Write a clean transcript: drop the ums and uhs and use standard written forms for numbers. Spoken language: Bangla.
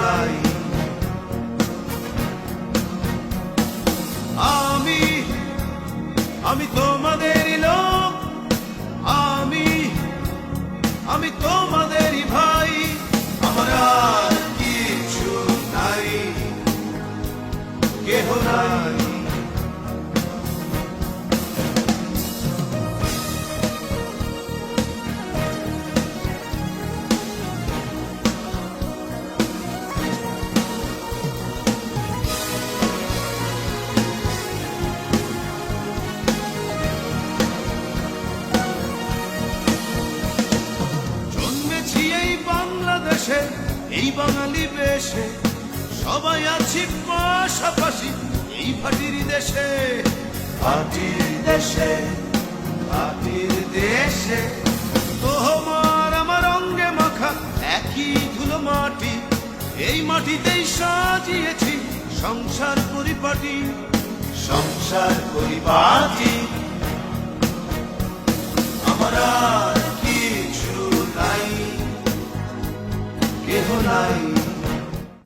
নাই। আমি তোমাদেরই লোক, আমি তোমাদেরই ভাই, আমার আর কিছু নাই, কেহ নাই। এই বাঙালি বেশে সবাই আছি পাশাপাশি, এই ভাটির দেশে, ভাটির দেশে, ভাটির দেশে। তোমার আমার অঙ্গে মাখা একই ধুলো মাটি, এই মাটিতেই সাজিয়েছি সংসার পরিপাটি, সংসার পরিপাটি। আমার আর কিছু নাই, কেহ নাই।